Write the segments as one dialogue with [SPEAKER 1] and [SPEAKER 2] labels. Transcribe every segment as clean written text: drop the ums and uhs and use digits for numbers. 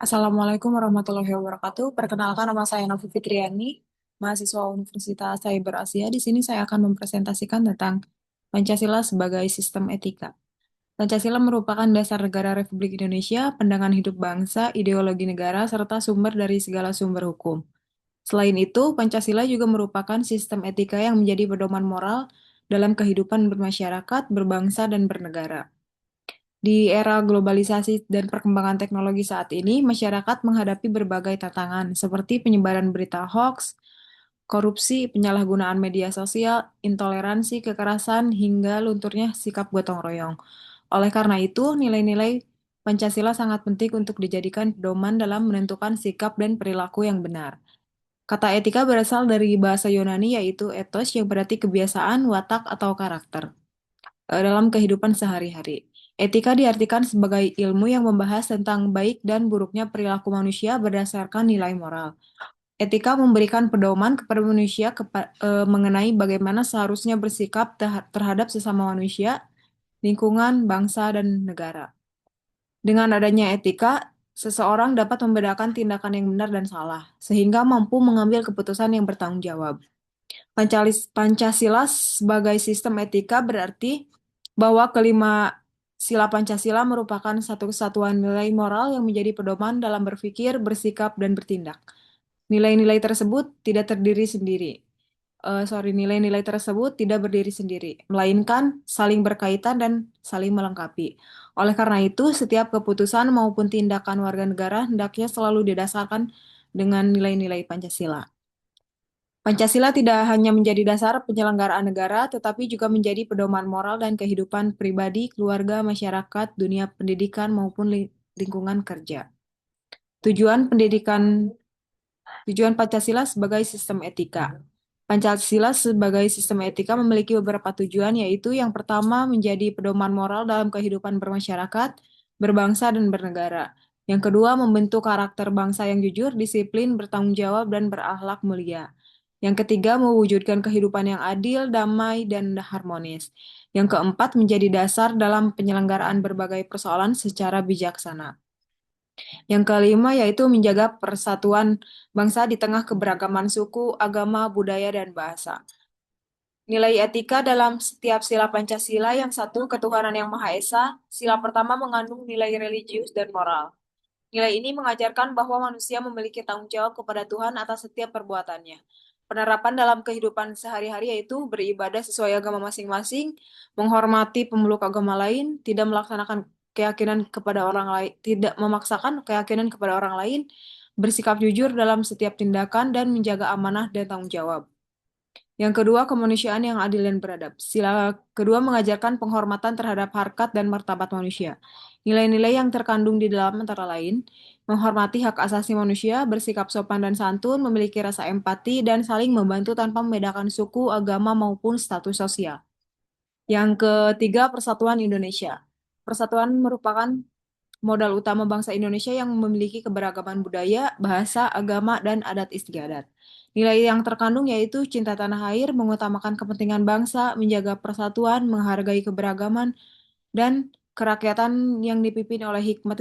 [SPEAKER 1] Assalamualaikum warahmatullahi wabarakatuh. Perkenalkan nama saya Novi Fitriani, mahasiswa Universitas Cyber Asia. Di sini saya akan mempresentasikan tentang Pancasila sebagai sistem etika. Pancasila merupakan dasar negara Republik Indonesia, pandangan hidup bangsa, ideologi negara, serta sumber dari segala sumber hukum. Selain itu, Pancasila juga merupakan sistem etika yang menjadi pedoman moral dalam kehidupan bermasyarakat, berbangsa, dan bernegara. Di era globalisasi dan perkembangan teknologi saat ini, masyarakat menghadapi berbagai tantangan seperti penyebaran berita hoax, korupsi, penyalahgunaan media sosial, intoleransi, kekerasan, hingga lunturnya sikap gotong royong. Oleh karena itu, nilai-nilai Pancasila sangat penting untuk dijadikan pedoman dalam menentukan sikap dan perilaku yang benar. Kata etika berasal dari bahasa Yunani yaitu ethos yang berarti kebiasaan, watak, atau karakter dalam kehidupan sehari-hari. Etika diartikan sebagai ilmu yang membahas tentang baik dan buruknya perilaku manusia berdasarkan nilai moral. Etika memberikan pedoman kepada manusia mengenai bagaimana seharusnya bersikap terhadap sesama manusia, lingkungan, bangsa, dan negara. Dengan adanya etika, seseorang dapat membedakan tindakan yang benar dan salah, sehingga mampu mengambil keputusan yang bertanggung jawab. Pancasila sebagai sistem etika berarti bahwa kelima sila Pancasila merupakan satu kesatuan nilai moral yang menjadi pedoman dalam berpikir, bersikap, dan bertindak. Nilai-nilai tersebut tidak terdiri sendiri. Nilai-nilai tersebut tidak berdiri sendiri, melainkan saling berkaitan dan saling melengkapi. Oleh karena itu, setiap keputusan maupun tindakan warga negara hendaknya selalu didasarkan dengan nilai-nilai Pancasila. Pancasila tidak hanya menjadi dasar penyelenggaraan negara, tetapi juga menjadi pedoman moral dan kehidupan pribadi, keluarga, masyarakat, dunia pendidikan, maupun lingkungan kerja. Tujuan pendidikan, tujuan Pancasila sebagai sistem etika. Pancasila sebagai sistem etika memiliki beberapa tujuan, yaitu yang pertama menjadi pedoman moral dalam kehidupan bermasyarakat, berbangsa, dan bernegara. Yang kedua, membentuk karakter bangsa yang jujur, disiplin, bertanggung jawab, dan berakhlak mulia. Yang ketiga, mewujudkan kehidupan yang adil, damai, dan harmonis. Yang keempat, menjadi dasar dalam penyelenggaraan berbagai persoalan secara bijaksana. Yang kelima, yaitu menjaga persatuan bangsa di tengah keberagaman suku, agama, budaya, dan bahasa. Nilai etika dalam setiap sila Pancasila yang satu, ketuhanan yang Maha Esa. Sila pertama mengandung nilai religius dan moral. Nilai ini mengajarkan bahwa manusia memiliki tanggung jawab kepada Tuhan atas setiap perbuatannya. Penerapan dalam kehidupan sehari-hari yaitu beribadah sesuai agama masing-masing, menghormati pemeluk agama lain, tidak melaksanakan keyakinan kepada orang lain, tidak memaksakan keyakinan kepada orang lain, bersikap jujur dalam setiap tindakan, dan menjaga amanah dan tanggung jawab. Yang kedua, kemanusiaan yang adil dan beradab. Sila kedua mengajarkan penghormatan terhadap harkat dan martabat manusia. Nilai-nilai yang terkandung di dalam antara lain, menghormati hak asasi manusia, bersikap sopan dan santun, memiliki rasa empati, dan saling membantu tanpa membedakan suku, agama, maupun status sosial. Yang ketiga, persatuan Indonesia. Persatuan merupakan modal utama bangsa Indonesia yang memiliki keberagaman budaya, bahasa, agama, dan adat istiadat. Nilai yang terkandung yaitu cinta tanah air, mengutamakan kepentingan bangsa, menjaga persatuan, menghargai keberagaman, dan kerakyatan yang dipimpin oleh hikmat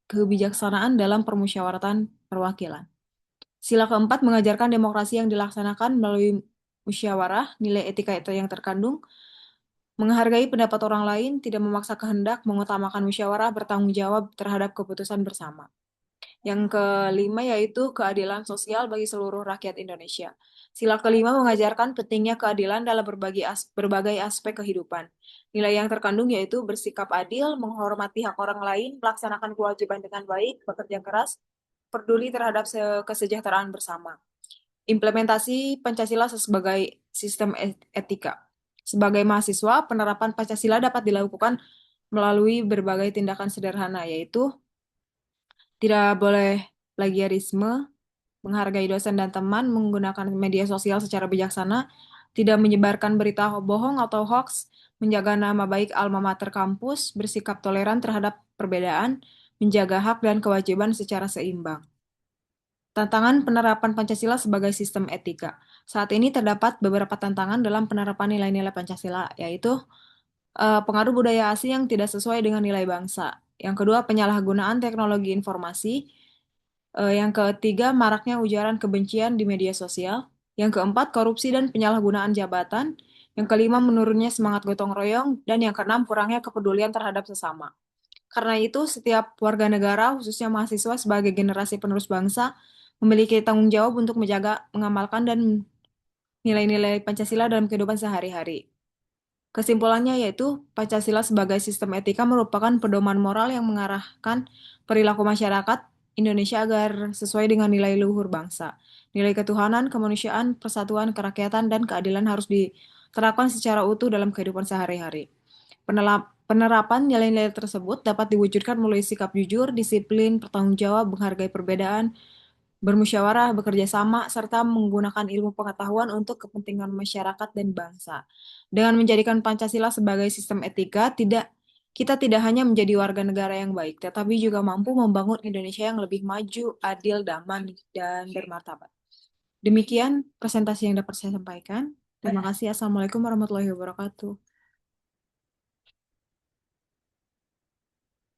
[SPEAKER 1] kebijaksanaan dalam permusyawaratan perwakilan. Sila keempat mengajarkan demokrasi yang dilaksanakan melalui musyawarah, nilai etika itu yang terkandung, menghargai pendapat orang lain, tidak memaksa kehendak, mengutamakan musyawarah, bertanggung jawab terhadap keputusan bersama. Yang kelima yaitu keadilan sosial bagi seluruh rakyat Indonesia. Sila kelima mengajarkan pentingnya keadilan dalam berbagai aspek kehidupan. Nilai yang terkandung yaitu bersikap adil, menghormati hak orang lain, melaksanakan kewajiban dengan baik, bekerja keras, peduli terhadap kesejahteraan bersama. Implementasi Pancasila sebagai sistem etika. Sebagai mahasiswa, penerapan Pancasila dapat dilakukan melalui berbagai tindakan sederhana, yaitu tidak boleh plagiarisme, menghargai dosen dan teman, menggunakan media sosial secara bijaksana, tidak menyebarkan berita bohong atau hoax, menjaga nama baik alma mater kampus, bersikap toleran terhadap perbedaan, menjaga hak dan kewajiban secara seimbang. Tantangan penerapan Pancasila sebagai sistem etika. Saat ini terdapat beberapa tantangan dalam penerapan nilai-nilai Pancasila, yaitu pengaruh budaya asing yang tidak sesuai dengan nilai bangsa. Yang kedua, penyalahgunaan teknologi informasi. Yang ketiga, maraknya ujaran kebencian di media sosial. Yang keempat, korupsi dan penyalahgunaan jabatan. Yang kelima, menurunnya semangat gotong royong. Dan yang keenam, kurangnya kepedulian terhadap sesama. Karena itu, setiap warga negara, khususnya mahasiswa sebagai generasi penerus bangsa, memiliki tanggung jawab untuk menjaga, mengamalkan, dan nilai-nilai Pancasila dalam kehidupan sehari-hari. Kesimpulannya yaitu, Pancasila sebagai sistem etika merupakan pedoman moral yang mengarahkan perilaku masyarakat Indonesia agar sesuai dengan nilai luhur bangsa. Nilai ketuhanan, kemanusiaan, persatuan, kerakyatan, dan keadilan harus diterapkan secara utuh dalam kehidupan sehari-hari. Penerapan nilai-nilai tersebut dapat diwujudkan melalui sikap jujur, disiplin, bertanggung jawab, menghargai perbedaan, bermusyawarah, bekerja sama, serta menggunakan ilmu pengetahuan untuk kepentingan masyarakat dan bangsa. Dengan menjadikan Pancasila sebagai sistem etika, kita tidak hanya menjadi warga negara yang baik, tetapi juga mampu membangun Indonesia yang lebih maju, adil, damai, dan bermartabat. Demikian presentasi yang dapat saya sampaikan. Terima kasih. Assalamualaikum warahmatullahi wabarakatuh.